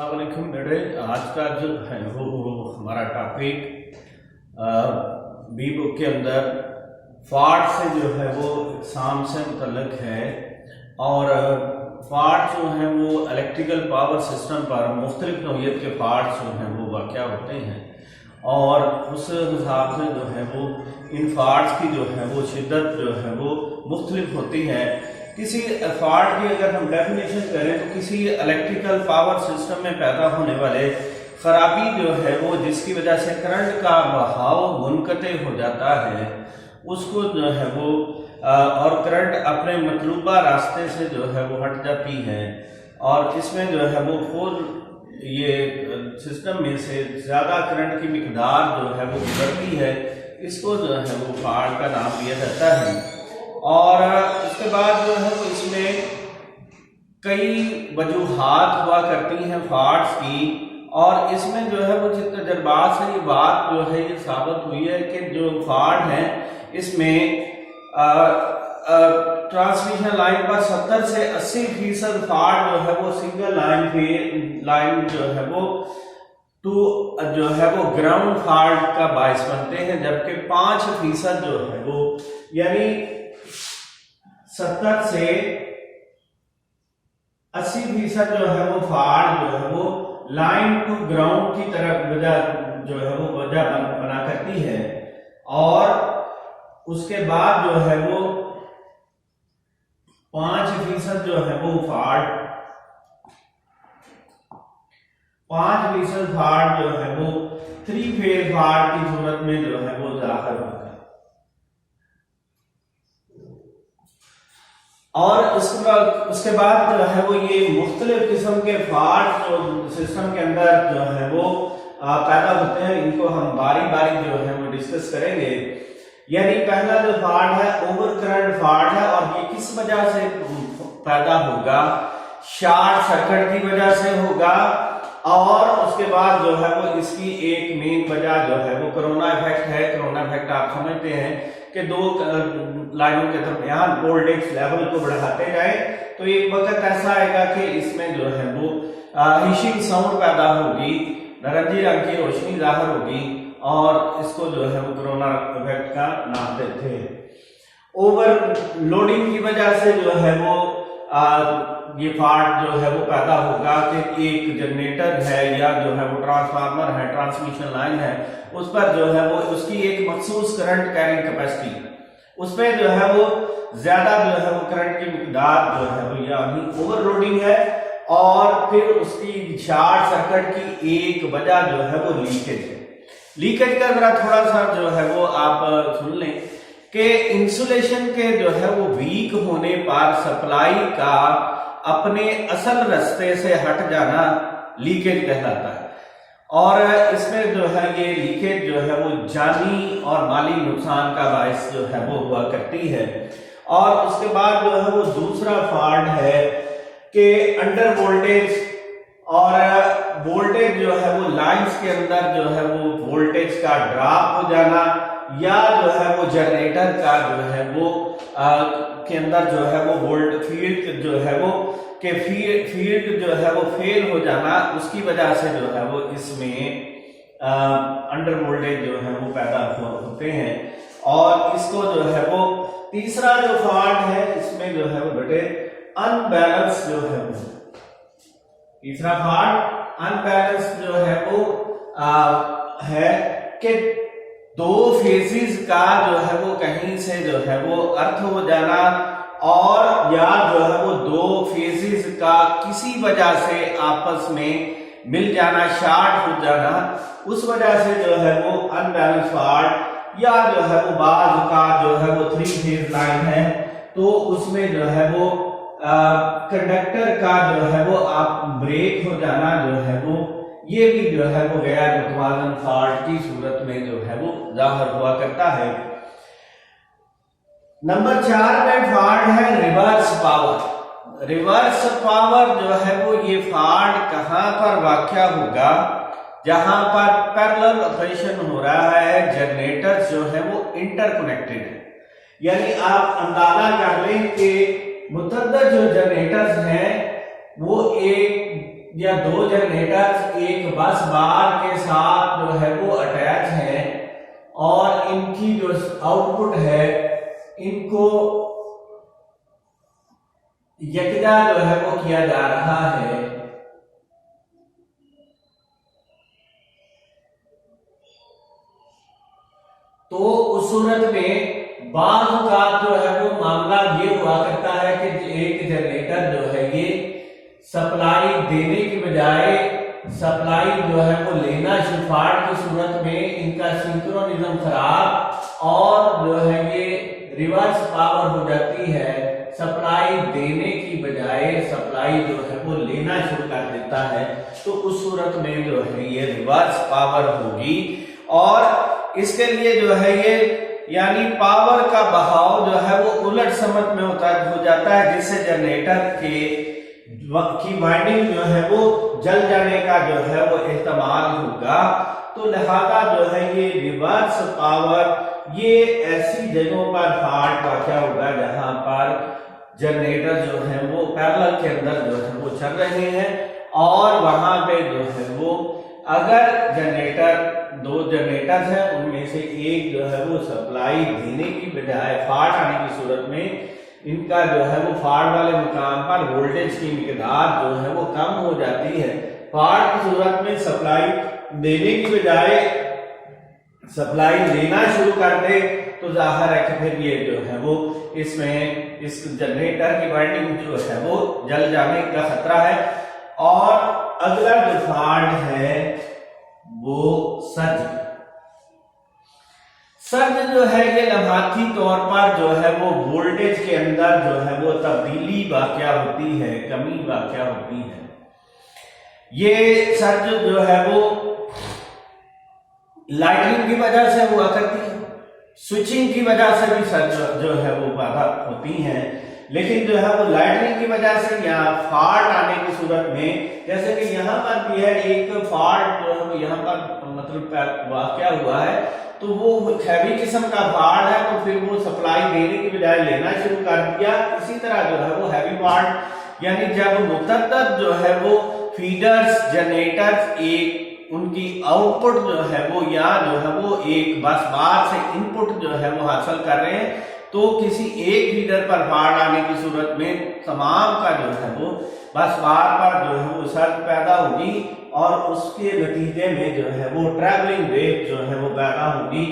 अस्सलामुअलैकुम बेटे। आज का जो है वो हमारा टॉपिक बी बुक के अंदर फार्ट से जो है वो एग्जाम से मुतल्लिक है। और फार्ट जो है वो इलेक्ट्रिकल पावर सिस्टम पर मुख्तलिफ नौइयत के फार्ट जो हैं वो वाक़या होते हैं और उस हिसाब से जो है वो इन फार्ट्स की जो है वो शिद्दत जो है वो मुख्तलिफ होती है। किसी फाल्ट की अगर हम डेफिनेशन करें तो किसी इलेक्ट्रिकल पावर सिस्टम में पैदा होने वाले खराबी जो है वो जिसकी वजह से करंट का बहाव मुनक़ते हो जाता है उसको जो है वो और करंट अपने मतलूबा रास्ते से जो है वो हट जाती है और इसमें जो है वो खुद ये सिस्टम में से ज़्यादा करंट की मिकदार जो है वो गुजरती है, इसको जो है वो फाल्ट का नाम दिया जाता है। और उसके बाद जो है वो इसमें कई वजूहात हुआ करती हैं फाल्ट्स की और इसमें जो है वो जिस तजर्बात से ये बात जो है ये साबित हुई है कि जो फाल्ट है इसमें ट्रांसमिशन लाइन पर 70 से 80% फाल्ट जो है वो सिंगल लाइन जो है वो जो है वो ग्राउंड फाल्ट का बायस बनते हैं, जबकि 5% जो है वो यानी 70 से 80% जो है वो फाल्ट जो है वो लाइन टू ग्राउंड की तरफ वजह जो है वो वजह बना करती है। और उसके बाद जो है वो 5% जो है वो 5% फाल्ट जो है वो 3 फेज फाल्ट की सूरत में जो है वो जाहिर होगा। और उसके बाद जो है वो ये मुख्तलिफ किस्म के फाल्ट जो सिस्टम के अंदर जो है वो पैदा होते हैं, इनको हम बारी बारी जो है वो डिस्कस करेंगे। यानी पहला जो फाल्ट है ओवर करंट फाल्ट है और ये किस वजह से पैदा होगा? शॉर्ट सर्किट की वजह से होगा। और उसके बाद जो है वो इसकी एक मेन वजह जो है वो कोरोना इफेक्ट है। कोरोना इफेक्ट आप समझते हैं कि दो लाइनों के दरमियान वोल्टेज लेवल को बढ़ाते जाए तो एक वक्त ऐसा आएगा कि इसमें जो है वो हिशिंग साउंड पैदा होगी, नारंगी रंग की रोशनी जाहिर होगी और इसको जो है वो कोरोना इफेक्ट का नाम देते हैं। ओवर लोडिंग की वजह से जो है वो ये फाल्ट जो है वो पैदा होगा कि एक जनरेटर है या जो है वो ट्रांसफार्मर है, ट्रांसमिशन लाइन है, उस पर जो है वो उसकी एक मखसूस करंट कैरिंग कैपेसिटी, उसमें जो है वो ज्यादा जो है वो करंट की मिकदार जो है वो यानी ओवरलोडिंग है। और फिर उसकी शॉर्ट सर्किट की एक वजह जो है वो लीकेज है। लीकेज का जरा थोड़ा सा जो है वो आप सुन लें कि इंसुलेशन के जो है वो वीक होने पर सप्लाई का अपने असल रास्ते से हट जाना लीकेज कहलाता है। और इसमें जो है ये लीकेज जो है वो जानी और माली नुकसान का बायस जो है वो हुआ करती है। और उसके बाद जो है वो दूसरा फाल्ट है कि अंडर वोल्टेज और वोल्टेज जो है वो लाइंस के अंदर जो है वो वोल्टेज का ड्रॉप हो जाना या जो है वो जनरेटर का जो है वो के अंदर जो है वो वोल्ट फील्ड जो है वो के फील्ड जो है वो फेल हो जाना, उसकी वजह से जो है वो इसमें अंडर वोल्टेज जो है वो पैदा होते हैं। और इसको जो है वो तीसरा जो फाल्ट है इसमें जो है वो बेटे अनबैलेंस जो है वो तीसरा फाल्ट अनबैलेंस जो है वो है कि दो फेजेस का जो है वो कहीं से जो है वो अर्थ हो जाना और या जो है वो दो फेजेस का किसी वजह से आपस में मिल जाना, शॉर्ट हो जाना, उस वजह से जो है वो अनबैलेंस फाल्ट। या जो है वो बाज का जो है वो 3 फेज लाइन है तो उसमें जो है वो कंडक्टर का जो है वो आप ब्रेक हो जाना जो है वो ये भी जो है वो गैर मुतवाज़न फाल्ट की सूरत में जो है वो जाहिर हुआ करता है। नंबर 4 में फाल्ट है रिवर्स पावर। रिवर्स पावर जो है वो ये फाल्ट कहां पर वाक़या होगा? जहां पर पैरेलल ऑपरेशन हो रहा है, जनरेटर जो है वो इंटरकनेक्टेड है। यानी आप अंदाजा कर लें कि मुतअद्दिद जो जनरेटर्स हैं वो एक या दो जनरेटर एक बस बार के साथ जो है वो अटैच है और इनकी जो आउटपुट है इनको यकजा जो है वो किया जा रहा है, तो उस सूरत में बाज़ का जो है वो मामला ये हुआ करता है कि एक जनरेटर जो है ये सप्लाई देने की बजाय सप्लाई जो है वो लेना, शिफाट की सूरत में इनका सिंक्रोनिज्म खराब और जो है ये रिवर्स पावर हो जाती है, सप्लाई देने की बजाय सप्लाई जो है वो लेना शुरू कर देता है, तो उस सूरत में जो है ये रिवर्स पावर होगी और इसके लिए जो है ये यानी पावर का बहाव जो है वो उलट समत में हो जाता है, जिससे जनरेटर की वाइंडिंग जो है वो जल जाने का जो है वो एहतमाल होगा। तो लिहाजा जो है ये रिवर्स पावर ये ऐसी जगहों पर फॉल्ट वाक़या होगा जहां पर जनरेटर जो है वो पैरेलल के अंदर जो है वो चल रहे हैं और वहां पे जो है वो अगर दो जनरेटर है उनमें से एक जो है वो सप्लाई देने की बजाय फॉल्ट आने की सूरत में इनका जो है वो फॉल्ट वाले मुकाम पर वोल्टेज की मिकदार जो है वो कम हो जाती है। फॉल्ट की सूरत में सप्लाई देने की बजाय सप्लाई लेना शुरू कर दे तो जाहिर है कि फिर ये जो है वो इसमें इस जनरेटर की वाइंडिंग जो है वो जल जाने का खतरा है। और अगला जो फॉल्ट है वो सर्ज जो है ये लम्हाती तौर पर जो है वो वोल्टेज के अंदर जो है वो तब्दीली वाक़या होती है, कमी वाक़या होती है। ये सर्ज जो है वो लाइटनिंग की वजह से हुआ करती है, स्विचिंग की वजह से भी सर्ज जो है वो पैदा होती हैं, लेकिन जो है वो लाइटनिंग की वजह से या फॉल्ट आने की सूरत में, जैसे कि यहाँ पर भी है एक फॉल्ट जो है वो यहाँ पर मतलब वाक़या हुआ है, तो वो हैवी किस्म का फॉल्ट है, तो फिर वो सप्लाई देने की बजाय लेना शुरू कर दिया। इसी तरह जो है वो हैवी फॉल्ट यानी जब मुतअद्दिद जो है वो फीडर्स जनरेटर्स एक उनकी आउटपुट जो है वो या जो है वो एक बस बार से इनपुट जो है वो हासिल कर रहे हैं, तो किसी एक फीडर पर फॉल्ट आने की सूरत में तमाम का जो है वो बस बार पर जो है वो सर्ज पैदा होगी और उसके नतीजे में जो है वो ट्रैवलिंग वेव जो है वो पैदा होगी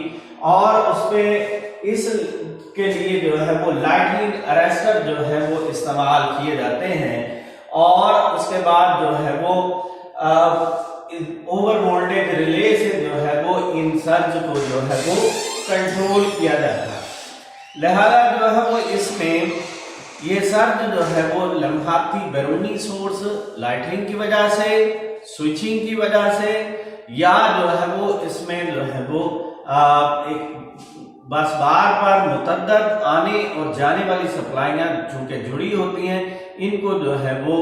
और उसमें इसके लिए जो है वो लाइटनिंग अरेस्टर जो है वो इस्तेमाल किए जाते हैं और उसके बाद जो है वो ओवर वोल्टेज रिले से जो है वो इन सर्ज को जो है वो कंट्रोल किया जाता है। लिहाजा जो है वो इसमें ये सर्ज जो है वो लम्हाती बैरूनी सोर्स लाइटनिंग की वजह से, स्विचिंग की वजह से या जो है वो इसमें जो है वो एक बस बार पर मुतअद्दिद आने और जाने वाली सप्लाइयां चूंकि जुड़ी होती हैं, इनको जो है वो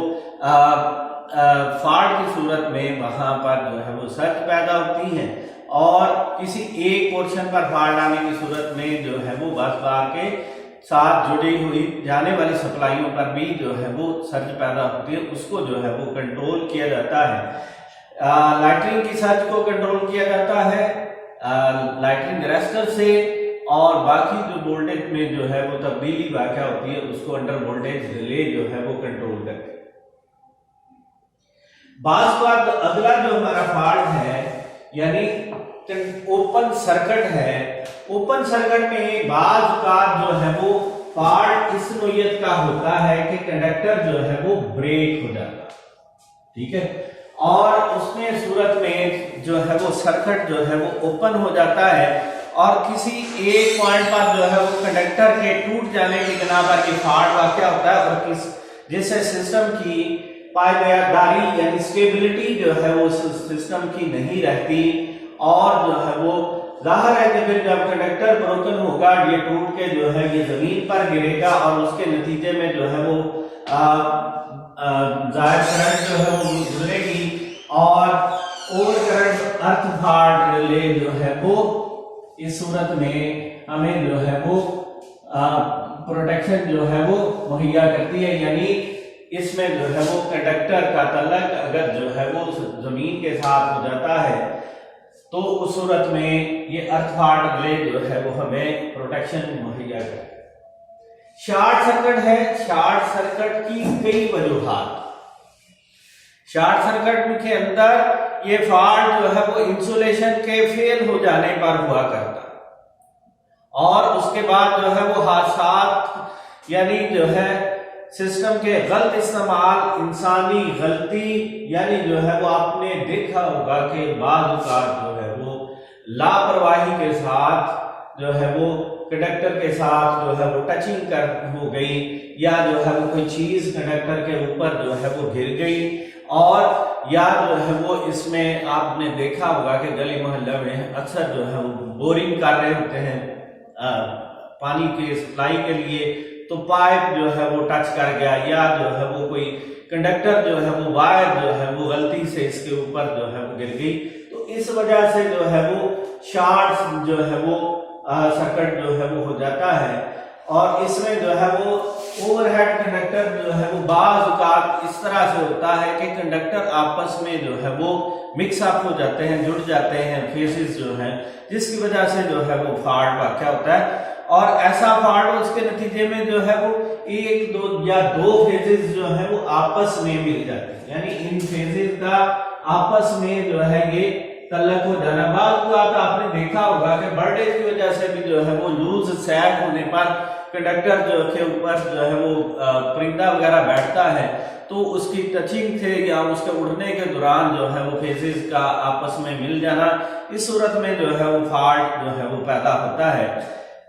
फॉल्ट की सूरत में वहां पर जो है वो सर्ज पैदा होती हैं और किसी एक पोर्शन पर फॉल्ट आने की सूरत में जो है वो बस बार के साथ जुड़ी हुई जाने वाली सप्लाइयों पर भी जो है वो सर्ज पैदा होती है, उसको जो है वो कंट्रोल किया जाता है। लाइटनिंग की सर्ज को कंट्रोल किया जाता है लाइटनिंग अरेस्टर से और बाकी जो वोल्टेज में जो है वो तब्दीली वाक़या होती है उसको अंडर वोल्टेज रिले जो है वो कंट्रोल करते हैं। बात अगला जो हमारा फॉल्ट है यानी ओपन सर्किट है। ओपन सर्किट में बाज का जो है वो फॉल्ट इस नोयत का होता है कि कंडक्टर जो है वो ब्रेक हो जाता है, ठीक है, और उसमें सूरत में जो है वो सर्किट जो है वो ओपन हो जाता है और किसी एक पॉइंट पर जो है वो कंडक्टर के टूट जाने की बिना पर ये फॉल्ट वाक़या होता है और जिससे सिस्टम की पायदारी यानी स्टेबिलिटी जो है वो सिस्टम की नहीं रहती और जो है वो जाहिर है कि फिर जब कंडक्टर ब्रोकन होगा ये टूट के जो है ये जमीन पर गिरेगा और उसके नतीजे में जो है वो जाहिर करंट जो है वो गुजरेगी और ओवर करंट अर्थ फॉल्ट रिले जो है वो इस सूरत में हमें जो है वो प्रोटेक्शन जो है वो मुहैया करती है। यानी इसमें जो है वो कंडक्टर का तलक अगर जो है वो जमीन के साथ हो जाता है तो उस सूरत में ये अर्थवार्ड ग्लेड जो है वो हमें प्रोटेक्शन मुहैया करता है। शॉर्ट सर्किट है, शॉर्ट सर्किट की कई वजूहात। शॉर्ट सर्किट के अंदर ये फॉल्ट जो है वो इंसुलेशन के फेल हो जाने पर हुआ करता और उसके बाद जो है वो हादसात यानी जो है सिस्टम के गलत इस्तेमाल, इंसानी गलती, यानी जो है वो आपने देखा होगा कि बाज़ औक़ात जो है वो लापरवाही के साथ जो है वो कंडक्टर के साथ जो है वो टचिंग कर हो गई या जो है वो कोई चीज कंडक्टर के ऊपर जो है वो गिर गई और या जो है वो इसमें आपने देखा होगा कि गली मोहल्ले में अक्सर जो है वो बोरिंग कर रहे होते हैं पानी की सप्लाई के लिए, तो पाइप जो है वो टच कर गया या जो है वो कोई कंडक्टर जो है वो वायर जो है वो गलती से इसके ऊपर जो है वो गिर गई, तो इस वजह से जो है वो शॉर्ट जो है वो सर्किट जो है वो हो जाता है। और इसमें जो है वो ओवरहेड कंडक्टर जो है वो बाज़ औक़ात इस तरह से होता है कि कंडक्टर आपस में जो है वो मिक्स अप हो जाते हैं, जुड़ जाते हैं, फेसेस जो है, जिसकी वजह से जो है वो फॉल्ट वाक़या होता है। और ऐसा फॉल्ट उसके नतीजे में जो है वो एक दो या दो फेजेस जो है वो आपस में मिल जाते हैं, यानी इन फेजेस का आपस में जो है ये तल्लक हो जाना। बाद आपने देखा होगा कि बर्डे की वजह से भी जो है वो लूज सैग होने पर कंडक्टर जो के ऊपर जो है वो परिंदा वगैरह बैठता है तो उसकी टचिंग से या उसके उड़ने के दौरान जो है वो फेजेस का आपस में मिल जाना, इस सूरत में जो है वो फॉल्ट जो है वो पैदा होता है।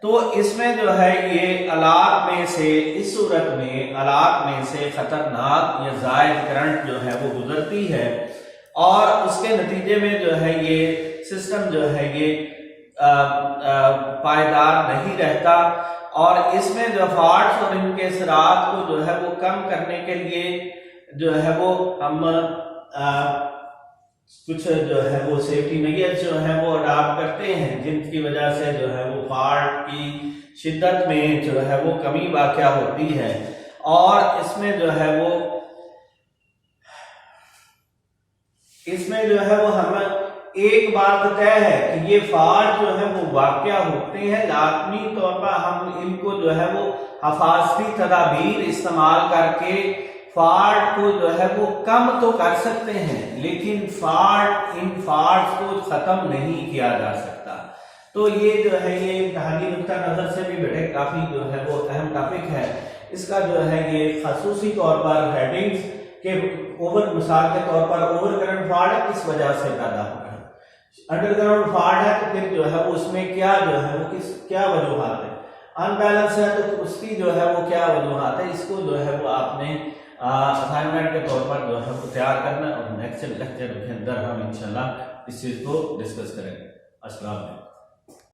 तो इसमें जो है ये अलाक में से, इस सूरत में अलाक में से खतरनाक या जायद करंट जो है वो गुजरती है और उसके नतीजे में जो है ये सिस्टम जो है ये पायदार नहीं रहता। और इसमें जो फॉल्ट्स और इनके असरात को जो है वो कम करने के लिए जो है वो हम कुछ जो है वो सेफ्टी मेजर्स जो है वो अडॉप्ट करते हैं, जिनकी वजह से जो है वो फॉल्ट की शिद्दत में जो है वो कमी वाक़या होती है। और इसमें जो है वो हम एक बात तय है कि ये फॉल्ट जो है वो वाक़या होते हैं, लाजमी तौर पर हम इनको जो है वो हिफाजती तदाबीर इस्तेमाल करके फॉल्ट को जो है वो कम तो कर सकते हैं, लेकिन इन फॉल्ट्स को खत्म नहीं किया जा सकता। तो ये जो है ये इम्तिहानी नुक्ता नजर से भी बेटे काफी जो है वो अहम टॉपिक है। इसका जो है ये खासूसी तौर पर हेडिंग्स के ओवर मिसाल के तौर पर ओवर करंट फॉल्ट किस वजह से पैदा हो रहा है, अंडरग्राउंड फॉल्ट है तो फिर जो है वो उसमें क्या जो है वो क्या वजूहात है, अनबैलेंस है तो उसकी जो है वो क्या वजूहात है, इसको जो है वो आपने असाइनमेंट के तौर पर जो है वो तैयार करना और नेक्स्ट लेक्चर के अंदर हम इंशाल्लाह इस चीज को डिस्कस करेंगे। अस्सलाम वालेकुम।